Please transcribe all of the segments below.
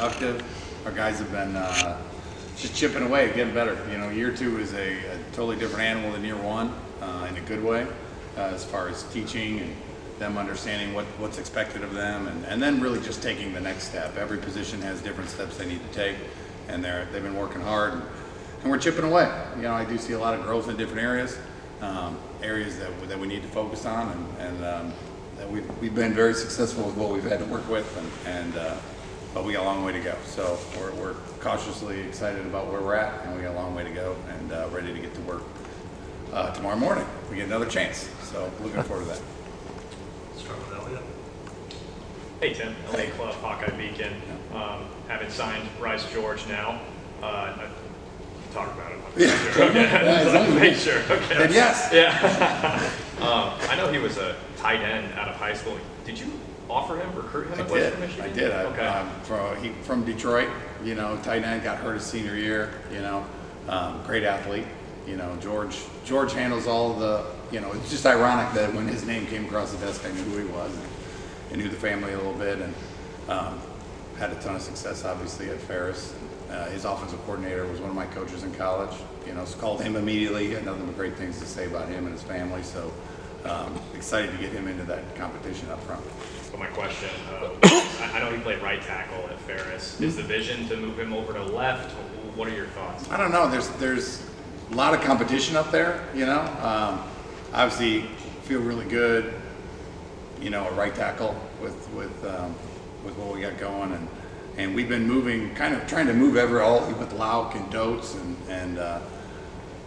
productive. Our guys have been just chipping away, getting better. You know, year 2 is a totally different animal than year 1 in a good way, as far as teaching and them understanding what's expected of them, and then really just taking the next step. Every position has different steps they need to take, and they've been working hard, and we're chipping away. You know, I do see a lot of growth in different areas, areas that we need to focus on, and that we've been very successful with what we've had to work with, but we got a long way to go. So we're cautiously excited about where we're at, and we got a long way to go, and ready to get to work tomorrow morning. We get another chance, so looking forward to that. Start with Elliot. Hey Tim, Elliot Clough, Hawkeye Beacon. Having signed Bryce George now, talk about it. Yeah. Sure. Okay. Yeah, Make sure. Okay. Then yes. Yeah. I know he was a tight end out of high school. Did you offer him, recruit him at Western Michigan? I did. Okay. From Detroit, you know, tight end, got hurt his senior year, you know, great athlete. You know, George handles all the, you know, it's just ironic that when his name came across the desk, I knew who he was and knew the family a little bit, and had a ton of success, obviously, at Ferris. His offensive coordinator was one of my coaches in college, you know, so called him immediately. He had nothing but great things to say about him and his family, so excited to get him into that competition up front. So my question, I know he played right tackle at Ferris. Is the vision to move him over to left? What are your thoughts? I don't know. There's a lot of competition up there, you know. Obviously, feel really good, you know, a right tackle with what we got going, and we've been moving, kind of trying to move all with Lauk and Dotes, and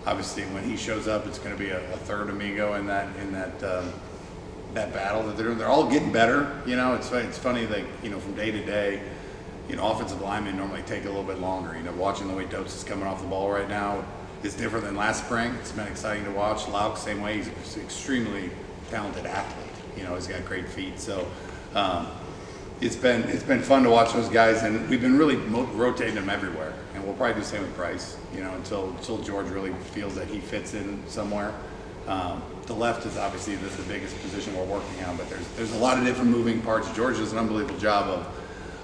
obviously when he shows up, it's going to be a third amigo in that battle that they're doing. They're all getting better, you know. It's funny, like, you know, from day to day, you know, offensive linemen normally take a little bit longer. You know, watching the way Dotes is coming off the ball right now is different than last spring. It's been exciting to watch. Lauk, same way. He's an extremely talented athlete. You know, he's got great feet. So it's been fun to watch those guys, and we've been really rotating them everywhere. And we'll probably do the same with Bryce, you know, until George really feels that he fits in somewhere. The left is obviously the biggest position we're working on, but there's a lot of different moving parts. George does an unbelievable job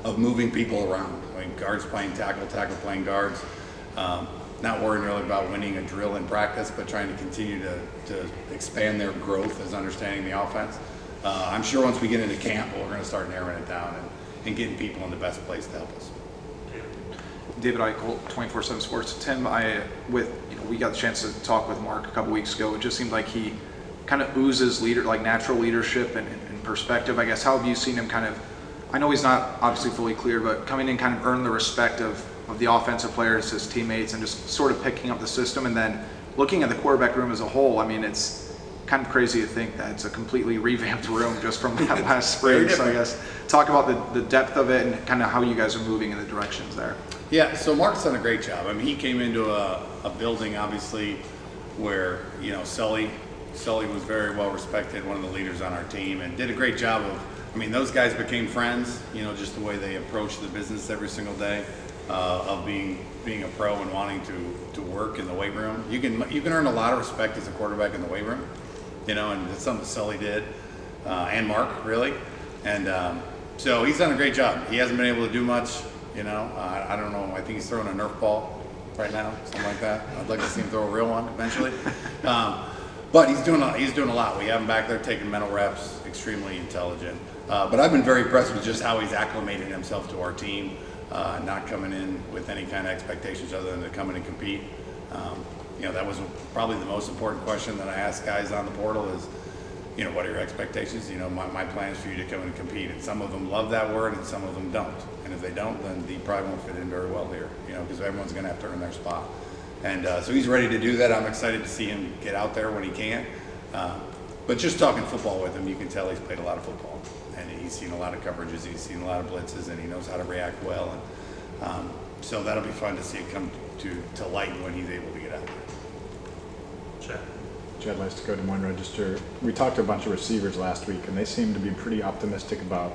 of moving people around. I mean, guards playing tackle playing guards. Not worrying really about winning a drill in practice, but trying to continue to expand their growth as understanding the offense. I'm sure once we get into camp, we're going to start narrowing it down and getting people in the best place to help us. David Eichel, 24/7 Sports. Tim, we got the chance to talk with Mark a couple weeks ago. It just seemed like he kind of oozes natural leadership and perspective. I guess, how have you seen him kind of, I know he's not obviously fully clear, but coming in kind of earn the respect of the offensive players, his teammates, and just sort of picking up the system, and then looking at the quarterback room as a whole. I mean, it's kind of crazy to think that it's a completely revamped room just from that last spring. So I guess talk about the depth of it and kind of how you guys are moving in the directions there. Yeah, so Mark's done a great job. I mean, he came into a building, obviously, where, you know, Sully was very well respected, one of the leaders on our team, and did a great job of, I mean, those guys became friends, you know, just the way they approach the business every single day, of being a pro and wanting to work in the weight room. You can earn a lot of respect as a quarterback in the weight room, you know, and it's something Sully did, and Mark, really. And so he's done a great job. He hasn't been able to do much, you know. I don't know, I think he's throwing a Nerf ball right now, something like that. I'd like to see him throw a real one eventually. But he's doing a lot. We have him back there taking mental reps, extremely intelligent. But I've been very impressed with just how he's acclimated himself to our team, not coming in with any kind of expectations other than to come in and compete. You know, that was probably the most important question that I asked guys on the portal is, you know, what are your expectations? You know, my plan is for you to come in and compete. And some of them love that word and some of them don't. And if they don't, then he probably won't fit in very well here, you know, because everyone's going to have to earn their spot. And so he's ready to do that. I'm excited to see him get out there when he can. But just talking football with him, you can tell he's played a lot of football. And he's seen a lot of coverages, he's seen a lot of blitzes, and he knows how to react well. And so that'll be fun to see it come to light when he's able to get out there. Chad likes to go to one register. We talked to a bunch of receivers last week, and they seem to be pretty optimistic about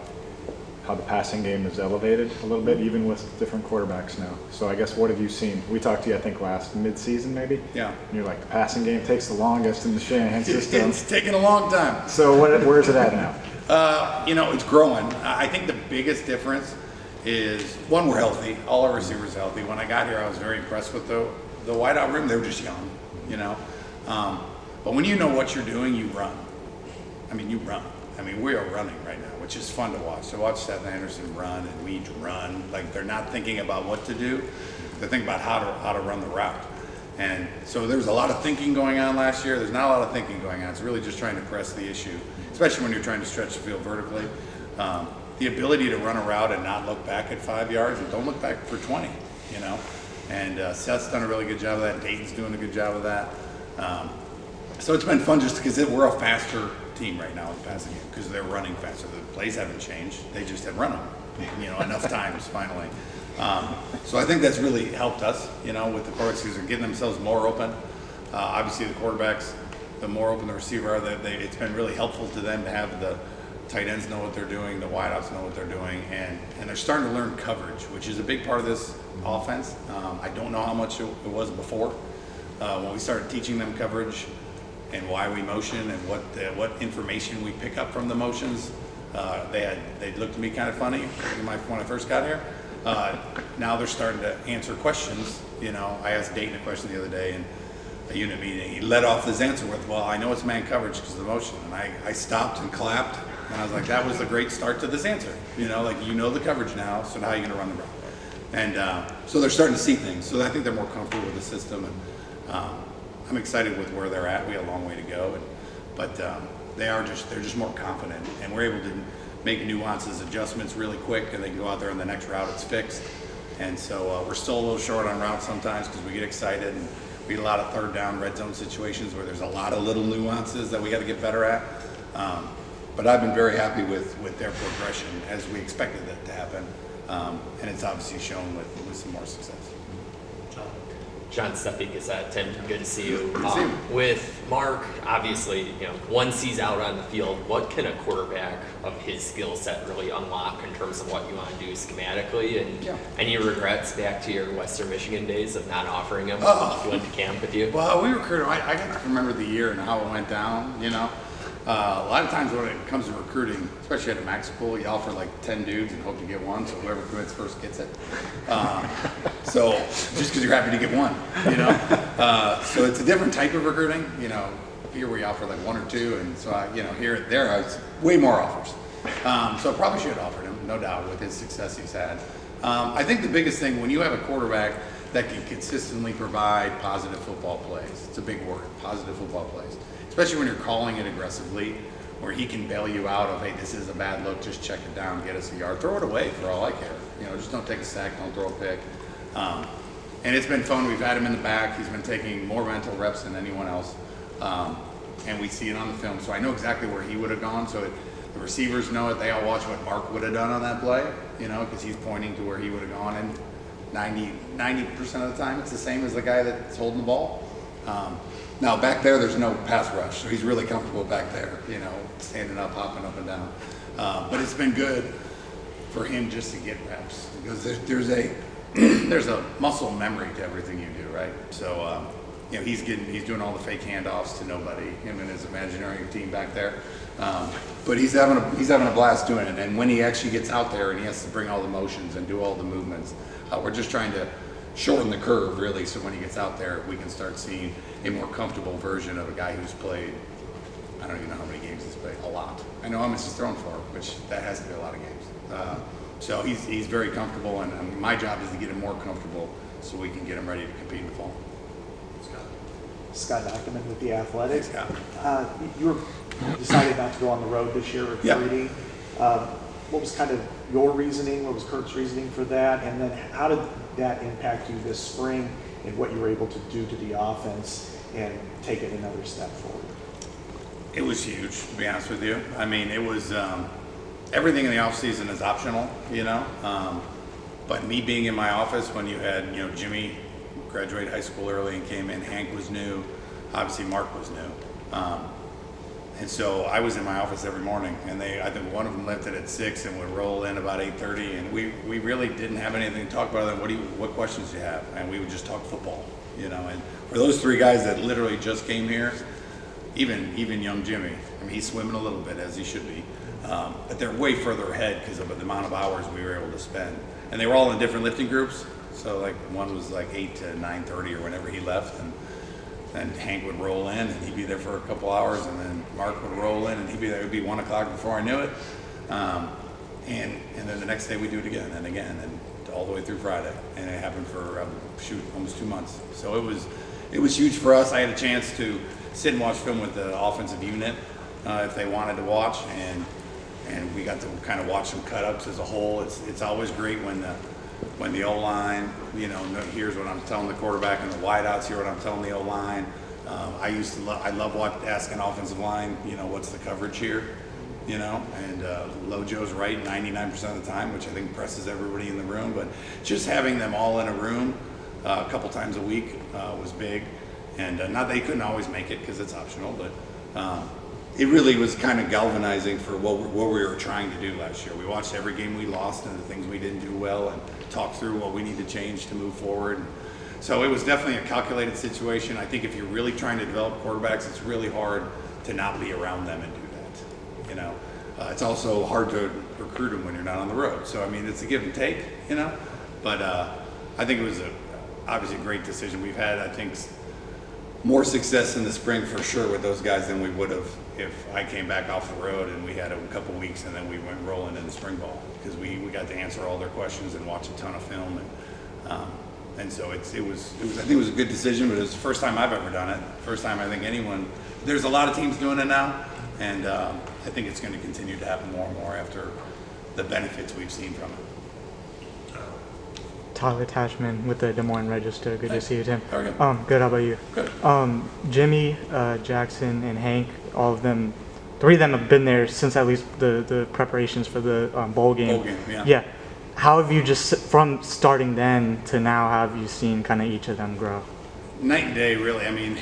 how the passing game is elevated a little bit, even with different quarterbacks now. So I guess, what have you seen? We talked to you, I think, last mid-season maybe? Yeah. And you're like, the passing game takes the longest in the Shanahan system. It's taken a long time. So where's it at now? You know, it's growing. I think the biggest difference is, one, we're healthy. All our receivers are healthy. When I got here, I was very impressed with the wideout room. They were just young, you know. But when you know what you're doing, you run. I mean, you run. I mean, we are running right now, which is fun to watch. To watch Seth Anderson run and Weege run, like they're not thinking about what to do. They're thinking about how to run the route. And so there was a lot of thinking going on last year. There's not a lot of thinking going on. It's really just trying to press the issue, especially when you're trying to stretch the field vertically. The ability to run a route and not look back at 5 yards and don't look back for 20, you know. And Seth's done a really good job of that. Dayton's doing a good job of that. So it's been fun just because we're a faster team right now in the passing game because they're running faster. The plays haven't changed. They just have run them, you know, enough times finally. So I think that's really helped us, you know, with the quarterbacks because they're getting themselves more open. Obviously, the quarterbacks, the more open the receiver are, it's been really helpful to them to have the tight ends know what they're doing, the wideouts know what they're doing, and they're starting to learn coverage, which is a big part of this offense. I don't know how much it was before. When we started teaching them coverage and why we motion and what information we pick up from the motions, they looked at me kind of funny when I first got here. Now they're starting to answer questions. You know, I asked Dayton a question the other day in a unit meeting. He led off his answer with, "Well, I know it's man coverage because of the motion." And I stopped and clapped, and I was like, "That was a great start to this answer." You know, like, you know the coverage now, so now you're going to run the route. And so they're starting to see things. So I think they're more comfortable with the system, and I'm excited with where they're at. We have a long way to go, but they're just more confident, and we're able to make nuances, adjustments really quick, and they can go out there on the next route, it's fixed. And so we're still a little short on routes sometimes because we get excited, and we get a lot of third down, red zone situations where there's a lot of little nuances that we got to get better at. But I've been very happy with their progression as we expected that to happen. And it's obviously shown with some more success. John Steffi, Gazette. Tim, good to see you. Good to see you. With Mark, obviously, you know, once he's out on the field, what can a quarterback of his skill set really unlock in terms of what you want to do schematically? And any regrets back to your Western Michigan days of not offering him to went to camp with you? Well, we recruited. I got to remember the year and how it went down. You know, a lot of times when it comes to recruiting, especially at a max school, you offer like 10 dudes and hope to get one. So whoever commits first gets it. So just because you're happy to get one, you know. So it's a different type of recruiting. You know, here we offer like one or two, and so there I was way more offers. So I probably should have offered him, no doubt, with his success he's had. I think the biggest thing when you have a quarterback that can consistently provide positive football plays, it's a big word, positive football plays, especially when you're calling it aggressively, where he can bail you out of, hey, this is a bad look, just check it down, get us a yard, throw it away for all I care. You know, just don't take a sack, don't throw a pick. And it's been fun. We've had him in the back. He's been taking more mental reps than anyone else. And we see it on the film. So I know exactly where he would have gone. So the receivers know it. They all watch what Mark would have done on that play, you know, because he's pointing to where he would have gone. And 90% of the time, it's the same as the guy that's holding the ball. Now, back there's no pass rush. So he's really comfortable back there, you know, standing up, hopping up and down. But it's been good for him just to get reps because there's a muscle memory to everything you do, right? So, you know, he's doing all the fake handoffs to nobody, him and his imaginary team back there. But he's having a blast doing it. And when he actually gets out there and he has to bring all the motions and do all the movements, we're just trying to shorten the curve, really, so when he gets out there, we can start seeing a more comfortable version of a guy who's played, I don't even know how many games he's played, a lot. I know how much he's thrown for, which that has to be a lot of games. So he's very comfortable, and my job is to get him more comfortable so we can get him ready to compete in the fall. Scott Ackerman with The Athletic. Scott. You decided not to go on the road this year recruiting. What was kind of your reasoning? What was Kurt's reasoning for that? And then how did that impact you this spring and what you were able to do to the offense and take it another step forward? It was huge, to be honest with you. I mean, it was everything in the offseason is optional, you know. But me being in my office when you had, you know, Jimmy graduated high school early and came in, Hank was new, obviously Mark was new. And so I was in my office every morning, and I think one of them lifted at 6 and would roll in about 8:30, and we really didn't have anything to talk about. Then what questions do you have? And we would just talk football, you know. And for those three guys that literally just came here, even young Jimmy, I mean, he's swimming a little bit as he should be, but they're way further ahead because of the amount of hours we were able to spend. and they were all in different lifting groups. So like one was like 8 to 9:30 or whenever he left, and then Hank would roll in and he'd be there for a couple hours, and then Mark would roll in and he'd be there. It would be 1 o'clock before I knew it, and then the next day we do it again and again, and all the way through Friday, and it happened for almost 2 months. So it was huge for us. I had a chance to sit and watch film with the offensive unit if they wanted to watch, and we got to kind of watch some cut-ups as a whole. It's always great when the O-line, here's what I'm telling the quarterback, and the wideouts hear what I'm telling the O-line. I love asking offensive line, what's the coverage here, and Lojo's right 99% of the time, which I think impresses everybody in the room. But just having them all in a room a couple times a week was big, and not that they couldn't always make it because it's optional, but it really was kind of galvanizing for what we were trying to do last year. We watched every game we lost and the things we didn't do well, and talked through what we need to change to move forward. So it was definitely a calculated situation. I think if you're really trying to develop quarterbacks, it's really hard to not be around them and do that. It's also hard to recruit them when you're not on the road. So I mean, it's a give and take, But I think it was obviously a great decision. We've had, I think, more success in the spring for sure with those guys than we would have if I came back off the road and we had a couple weeks and then we went rolling in the spring ball, because we got to answer all their questions and watch a ton of film, and so I think it was a good decision, but it was the first time I've ever done it. First time I think anyone. There's a lot of teams doing it now, and I think it's going to continue to happen more and more after the benefits we've seen from it. Tyler Tashman with the Des Moines Register. Good to see you, Tim. How are you? Good. How about you? Good. Jimmy, Jackson, and Hank, all of them, 3 of them have been there since at least the preparations for the bowl game. Bowl game, yeah. Yeah. How have you just, from starting then to now, how have you seen kind of each of them grow? Night and day, really. I mean,